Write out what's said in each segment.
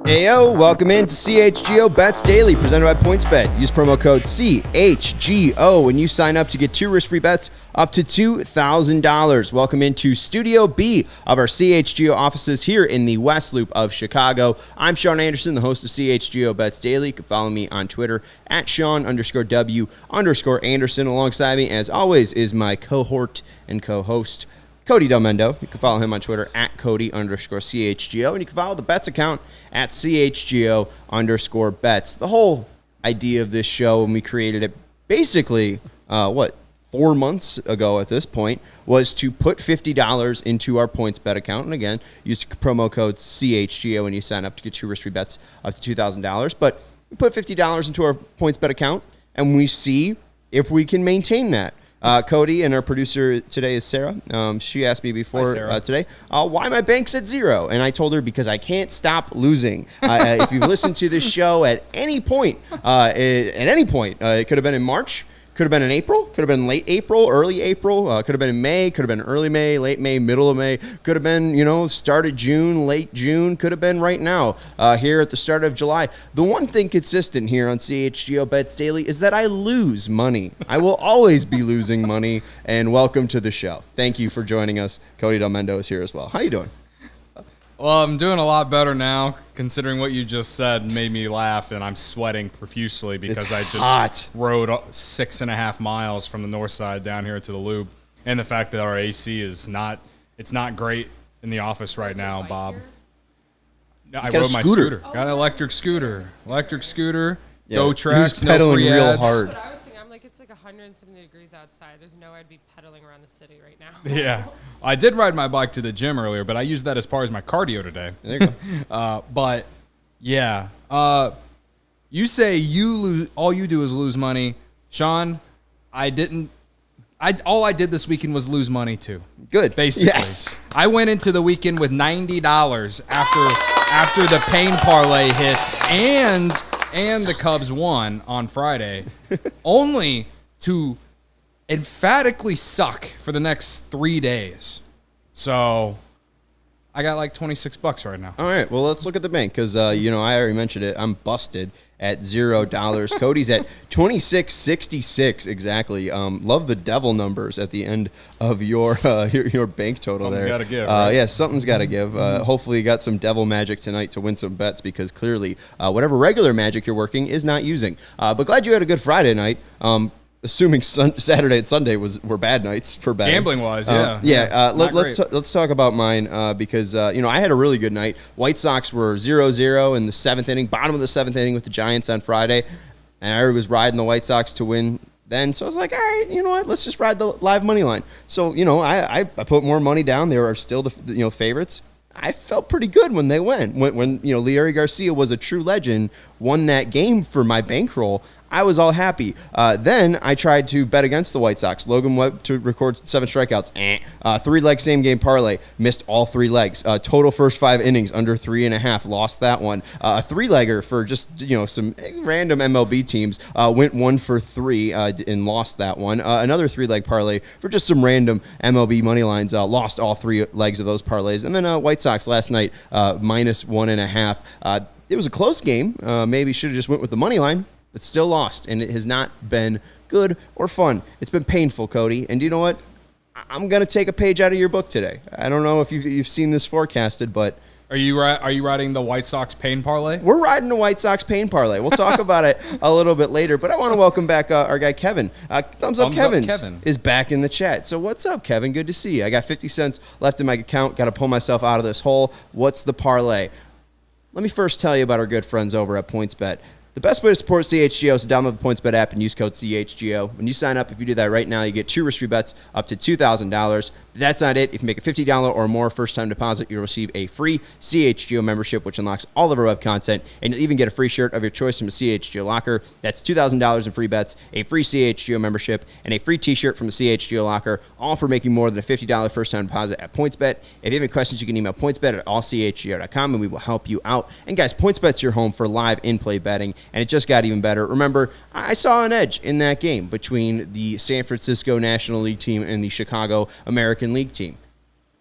Heyo, welcome into CHGO Bets Daily, presented by PointsBet. Use promo code CHGO when you sign up to get 2 risk-free bets up to $2,000. Welcome into Studio B of our CHGO offices here in the West Loop of Chicago. I'm Sean Anderson, the host of CHGO Bets Daily. You can follow me on Twitter at Sean_W_Anderson. Alongside me, as always, is my cohort and co-host, Cody Delmendo. You can follow him on Twitter at Cody_CHGO. And you can follow the Bets account at CHGO_Bets. The whole idea of this show, when we created it basically, 4 months ago at this point, was to put $50 into our PointsBet account. And again, use promo code CHGO when you sign up to get 2 risk-free bets up to $2,000. But we put $50 into our PointsBet account, and we see if we can maintain that. Cody and our producer today is Sarah. She asked me before today why my bank's at 0, and I told her because I can't stop losing. If you've listened to this show at any point, it could have been in March, could have been in April, could have been late April, early April, could have been in May, could have been early May, late May, middle of May, could have been, start of June, late June, could have been right now, here at the start of July. The one thing consistent here on CHGO Bets Daily is that I lose money. I will always be losing money, and welcome to the show. Thank you for joining us. Cody Delmendo is here as well. How you doing? Well, I'm doing a lot better now, considering what you just said made me laugh, and I'm sweating profusely because I just rode 6.5 miles from the north side down here to the Loop, and the fact that our AC is not great in the office right now, Bob. No, I rode my scooter. Got an electric scooter. Yeah. Go tracks. Who's pedaling no free real ads. hard? That's what I was thinking. I'm like, it's like 170 degrees outside. There's no way I'd be pedaling around the city right now. Yeah. I did ride my bike to the gym earlier, but I used that as part of my cardio today. There you go. But, yeah. You say you lose. All you do is lose money. Sean, I didn't. All I did this weekend was lose money, too. Good. Basically. Yes. I went into the weekend with $90 after the pain parlay hits and the Cubs won on Friday, only to emphatically suck for the next 3 days. So I got like $26 right now. All right, well, let's look at the bank because, I already mentioned it. I'm busted at $0. Cody's at $26.66 exactly. Love the devil numbers at the end of your bank total. Something's there. Got to give. Right? Yeah, something's got to give. Hopefully you got some devil magic tonight to win some bets because clearly whatever regular magic you're working is not using. But glad you had a good Friday night. Assuming Saturday and Sunday were bad nights for betting. Gambling wise, yeah. Let's talk about mine because I had a really good night. White Sox were 0-0 in the 7th inning, bottom of the 7th inning with the Giants on Friday, and I was riding the White Sox to win then. So I was like, all right, you know what? Let's just ride the live money line. So I put more money down. They were still the favorites. I felt pretty good when they went. When Leury Garcia was a true legend, won that game for my bankroll. I was all happy. Then I tried to bet against the White Sox. Logan Webb to record 7 strikeouts. 3-leg same-game parlay. Missed all 3 legs. Total first 5 innings under 3.5. Lost that one. A 3-legger for just some random MLB teams. Went 1 for 3 and lost that one. Another 3-leg parlay for just some random MLB money lines. Lost all 3 legs of those parlays. And then White Sox last night minus 1.5. It was a close game. Maybe should have just went with the money line. But still lost, and it has not been good or fun. It's been painful, Cody. And you know what? I'm going to take a page out of your book today. I don't know if you've seen this forecasted, but... Are you riding the White Sox pain parlay? We're riding the White Sox pain parlay. We'll talk about it a little bit later, but I want to welcome back our guy, Kevin. Thumbs up, Kevin is back in the chat. So what's up, Kevin? Good to see you. I got 50 cents left in my account. Got to pull myself out of this hole. What's the parlay? Let me first tell you about our good friends over at PointsBet. The best way to support CHGO is to download the PointsBet app and use code CHGO. When you sign up, if you do that right now, you get 2 risk-free bets up to $2,000. That's not it. If you make a $50 or more first-time deposit, you'll receive a free CHGO membership, which unlocks all of our web content, and you'll even get a free shirt of your choice from a CHGO locker. That's $2,000 in free bets, a free CHGO membership, and a free t-shirt from a CHGO locker, all for making more than a $50 first-time deposit at PointsBet. If you have any questions, you can email pointsbet@allchgo.com, and we will help you out. And guys, PointsBet's your home for live in-play betting, and it just got even better. Remember, I saw an edge in that game between the San Francisco National League team and the Chicago American League team.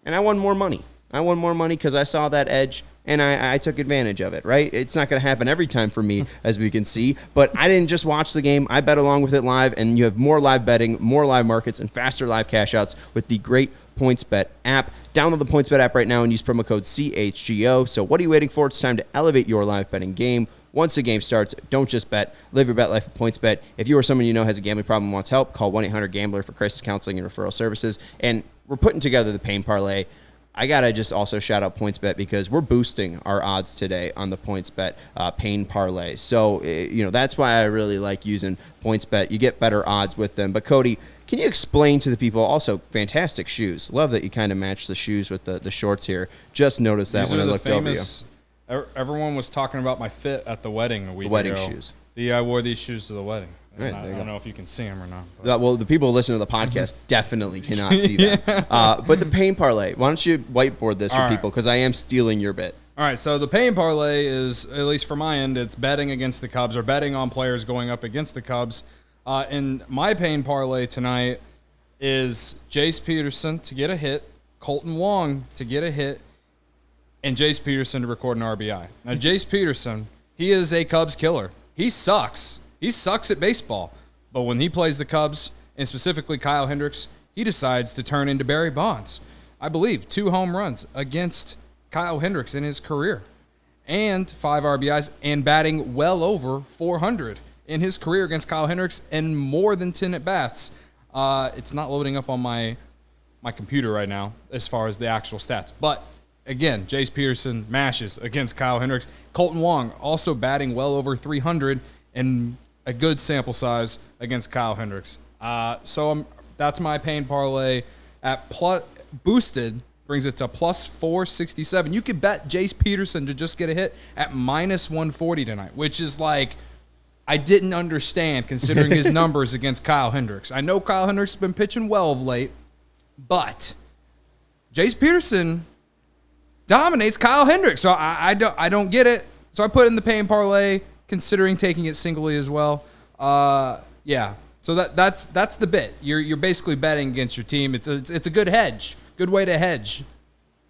And I won more money. I won more money because I saw that edge, and I took advantage of it, right? It's not going to happen every time for me, as we can see, but I didn't just watch the game. I bet along with it live, and you have more live betting, more live markets, and faster live cash outs with the great PointsBet app. Download the PointsBet app right now and use promo code CHGO. So what are you waiting for? It's time to elevate your live betting game. Once the game starts, don't just bet. Live your bet life with PointsBet. If you or someone you know has a gambling problem and wants help, call 1-800-GAMBLER for crisis counseling and referral services. And we're putting together the Pain Parlay. I got to just also shout out PointsBet because we're boosting our odds today on the PointsBet Pain Parlay. So, that's why I really like using PointsBet. You get better odds with them. But, Cody, can you explain to the people, also, fantastic shoes. Love that you kind of match the shoes with the shorts here. Just noticed that when I looked over you. Everyone was talking about my fit at the wedding a week ago. The wedding shoes. I wore these shoes to the wedding. Right, I don't know if you can see them or not. Well, the people who listen to the podcast definitely cannot see that. But the Pain Parlay, why don't you whiteboard this for people? Because I am stealing your bit. All right, so the Pain Parlay is, at least for my end, it's betting against the Cubs or betting on players going up against the Cubs. And my Pain Parlay tonight is Jace Peterson to get a hit, Colton Wong to get a hit, and Jace Peterson to record an RBI. Now, Jace Peterson, he is a Cubs killer. He sucks. He sucks at baseball. But when he plays the Cubs, and specifically Kyle Hendricks, he decides to turn into Barry Bonds. I believe 2 home runs against Kyle Hendricks in his career, and 5 RBIs, and batting well over 400 in his career against Kyle Hendricks, and more than 10 at-bats. It's not loading up on my computer right now as far as the actual stats. But again, Jace Peterson mashes against Kyle Hendricks. Colton Wong also batting well over 300 and a good sample size against Kyle Hendricks. That's my Pain Parlay at boosted, brings it to plus 467. You could bet Jace Peterson to just get a hit at minus 140 tonight, which is like, I didn't understand considering his numbers against Kyle Hendricks. I know Kyle Hendricks has been pitching well of late, but Jace Peterson dominates Kyle Hendricks. So I don't get it. So I put in the Pain Parlay, considering taking it singly as well. Yeah. So that's the bit. You're basically betting against your team. It's a good hedge. Good way to hedge.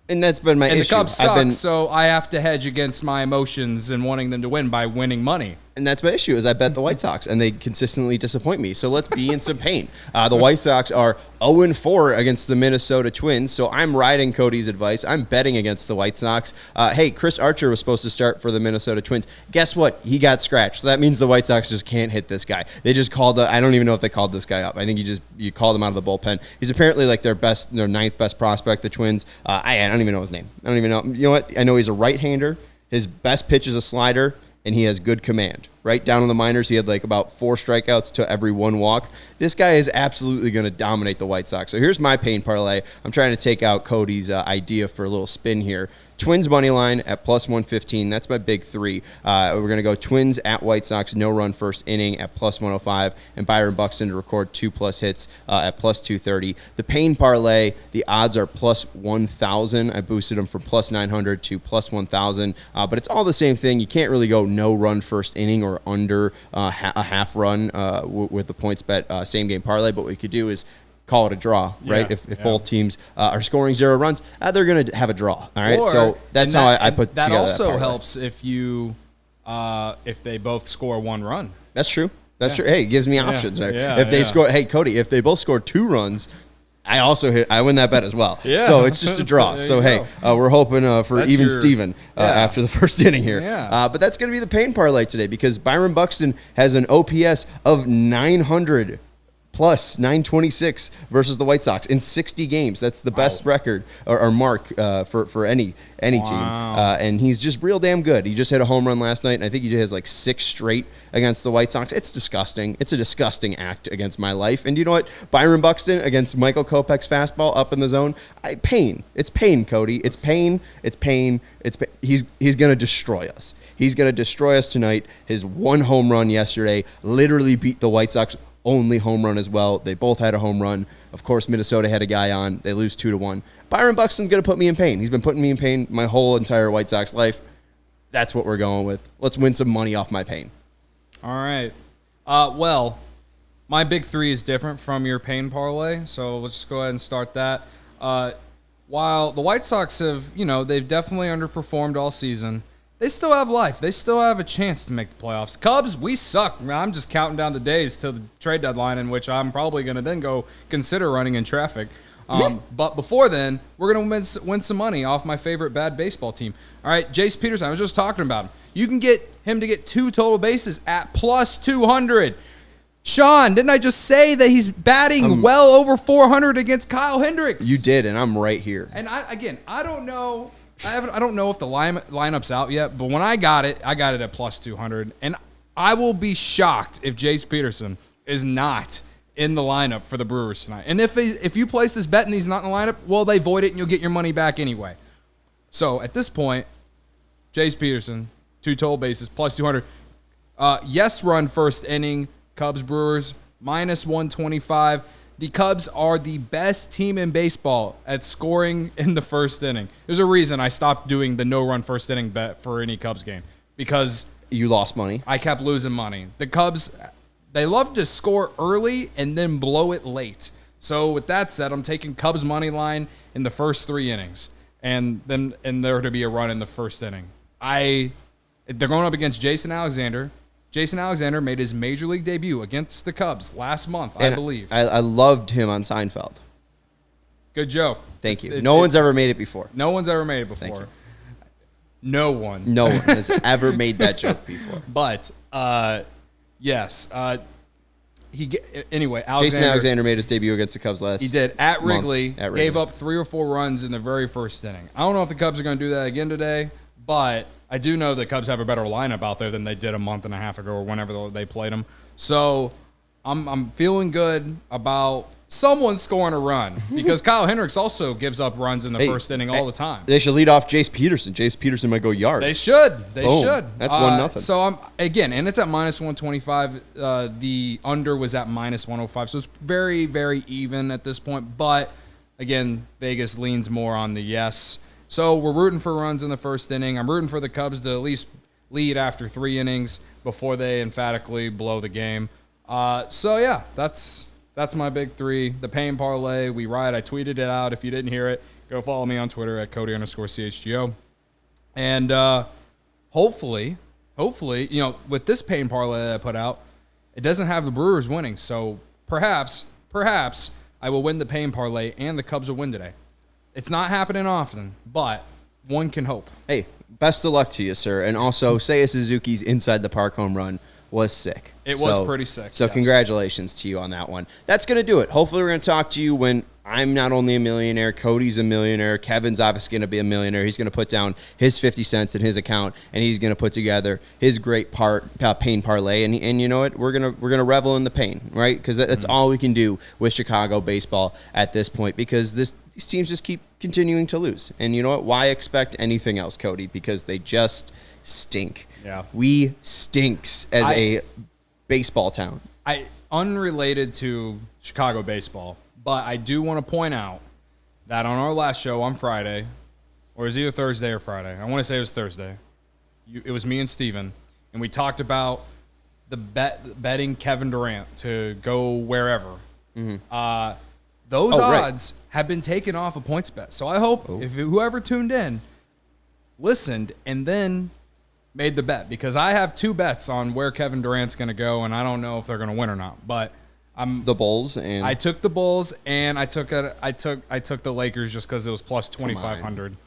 And that's been my issue. And the Cubs suck, so I have to hedge against my emotions and wanting them to win by winning money. And that's my issue, is I bet the White Sox, and they consistently disappoint me. So let's be in some pain. The White Sox are 0-4 against the Minnesota Twins, so I'm riding Cody's advice. I'm betting against the White Sox. Hey, Chris Archer was supposed to start for the Minnesota Twins. Guess what? He got scratched. So that means the White Sox just can't hit this guy. They just called I don't even know if they called this guy up. I think you called him out of the bullpen. He's apparently like their 9th best prospect, the Twins. I don't even know his name. I don't even know. You know what? I know he's a right-hander. His best pitch is a slider, and he has good command. Right down in the minors, he had like about 4 strikeouts to every 1 walk. This guy is absolutely going to dominate the White Sox. So here's my Pain Parlay. I'm trying to take out Cody's idea for a little spin here. Twins money line at plus 115. That's my big 3. We're going to go Twins at White Sox, no run first inning at plus 105, and Byron Buxton to record 2+ hits at plus 230. The Pain Parlay, the odds are plus 1,000. I boosted them from plus 900 to plus 1,000, but it's all the same thing. You can't really go no run first inning or under a half run with the PointsBet same game parlay, but what we could do is call it a draw, right? If both teams are scoring 0 runs, they're going to have a draw. All right, so that's how I put that. Together Also that helps if they both score 1 run. That's true. That's true. Hey, it gives me options. Right? If they score, hey Cody, if they both score 2 runs, I win that bet as well. Yeah. So it's just a draw. So hey, we're hoping for that's even Steven after the first inning here. Yeah. But that's going to be the Pain Parlay today because Byron Buxton has an OPS of 900 plus 926 versus the White Sox in 60 games. That's the best record or mark for any team. And he's just real damn good. He just hit a home run last night, and I think he has like 6 straight against the White Sox. It's disgusting. It's a disgusting act against my life. And you know what? Byron Buxton against Michael Kopech's fastball up in the zone. Pain. It's pain, Cody. It's pain. It's pain. It's pain. He's going to destroy us. He's going to destroy us tonight. His 1 home run yesterday literally beat the White Sox only home run as well. They both had a home run. Of course, Minnesota had a guy on. They lose 2-1. Byron Buxton's going to put me in pain. He's been putting me in pain my whole entire White Sox life. That's what we're going with. Let's win some money off my pain. All right. Well, my big 3 is different from your Pain Parlay, so let's just go ahead and start that. while the White Sox have, they've definitely underperformed all season, they still have life. They still have a chance to make the playoffs. Cubs, we suck. I'm just counting down the days till the trade deadline, in which I'm probably going to then go consider running in traffic. But before then, we're going to win some money off my favorite bad baseball team. All right, Jace Peterson, I was just talking about him. You can get him to get 2 total bases at plus 200. Sean, didn't I just say that he's batting well over 400 against Kyle Hendricks? You did, and I'm right here. And I don't know. I don't know if the lineup's out yet, but when I got it at plus 200. And I will be shocked if Jace Peterson is not in the lineup for the Brewers tonight. And if you place this bet and he's not in the lineup, well, they void it and you'll get your money back anyway. So at this point, Jace Peterson, 2 total bases, plus 200. Yes run first inning, Cubs Brewers, minus 125. The Cubs are the best team in baseball at scoring in the first inning. There's a reason I stopped doing the no-run first inning bet for any Cubs game, because you lost money. I kept losing money. The Cubs, they love to score early and then blow it late. So with that said, I'm taking Cubs money line in the first 3 innings, and there to be a run in the first inning. They're going up against Jason Alexander. Jason Alexander made his major league debut against the Cubs last month, I believe. I loved him on Seinfeld. Good joke. Thank you. No one's ever made it before. No one's ever made it before. Thank you. No one has ever made that joke before. But yes. Anyway, Jason Alexander made his debut against the Cubs last. He did at Wrigley. Gave up 3 or 4 runs in the very first inning. I don't know if the Cubs are going to do that again today, but I do know the Cubs have a better lineup out there than they did a month and a half ago or whenever they played them. So I'm feeling good about someone scoring a run, because Kyle Hendricks also gives up runs in the first inning all the time. They should lead off Jace Peterson. Jace Peterson might go yard. They should. Boom. That's 1-0. So and it's at minus 125. The under was at minus 105. So it's very, very even at this point. But again, Vegas leans more on the yes. So we're rooting for runs in the first inning. I'm rooting for the Cubs to at least lead after 3 innings before they emphatically blow the game. So yeah, that's my big 3. The Pain Parlay, we ride. I tweeted it out. If you didn't hear it, go follow me on Twitter at Cody_CHGO. And hopefully, with this Pain Parlay that I put out, it doesn't have the Brewers winning. So perhaps I will win the Pain Parlay and the Cubs will win today. It's not happening often, but one can hope. Hey, best of luck to you, sir. And also, Seiya Suzuki's inside the park home run was sick. It was pretty sick. So congratulations to you on that one. That's going to do it. Hopefully we're going to talk to you when I'm not only a millionaire, Cody's a millionaire, Kevin's obviously going to be a millionaire. He's going to put down his 50 cents in his account, and he's going to put together his great pain parlay. And you know what? We're gonna revel in the pain, right? Because that's all we can do with Chicago baseball at this point, because these teams just keep continuing to lose. And you know what? Why expect anything else, Cody? Because they just stink. Yeah. We stinks as a baseball town. Unrelated to Chicago baseball, but I do want to point out that on our last show on Friday, or it was either Thursday or Friday, I want to say it was Thursday, it was me and Steven, and we talked about the betting Kevin Durant to go wherever. Mm-hmm. Those odds have been taken off of PointsBet. So I hope if whoever tuned in listened and then made the bet, because I have 2 bets on where Kevin Durant's going to go, and I don't know if they're going to win or not. But the Bulls, and I took the Bulls, and I took the Lakers just because it was plus 2,500.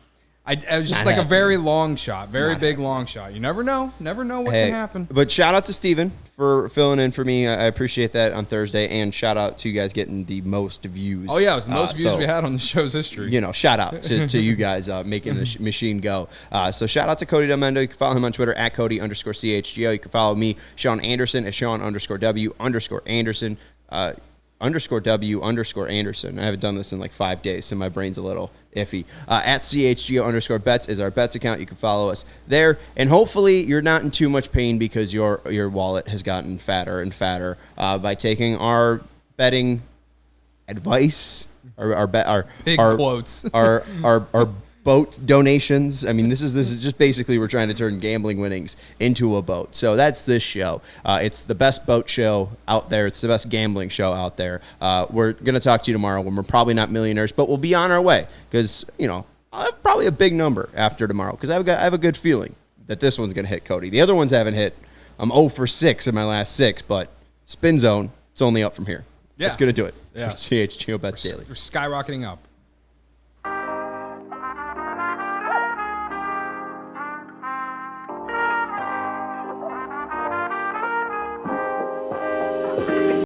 It was just like a very long shot, very big long shot. You never know what can happen. But shout out to Steven for filling in for me. I appreciate that on Thursday, and shout out to you guys getting the most views. Oh yeah, it was the most views we had on the show's history. Shout out to you guys making the machine go. So shout out to Cody Delmendo. You can follow him on Twitter at Cody_CHGO. You can follow me, Sean Anderson, at Sean_W_Anderson. _W_Anderson. I haven't done this in like 5 days, so my brain's a little iffy. At CHGO_Bets is our bets account. You can follow us there. And hopefully you're not in too much pain because your wallet has gotten fatter and fatter by taking our betting advice, our big quotes, our boat donations. I mean, this is just basically we're trying to turn gambling winnings into a boat. So that's this show. It's the best boat show out there. It's the best gambling show out there. We're going to talk to you tomorrow when we're probably not millionaires, but we'll be on our way because, I'll have probably a big number after tomorrow because I have a good feeling that this one's going to hit, Cody. The other ones haven't hit. I'm 0 for 6 in my last 6, but Spin Zone, it's only up from here. Yeah. That's going to do it. Yeah. For CHGO Bets Daily. We're skyrocketing up.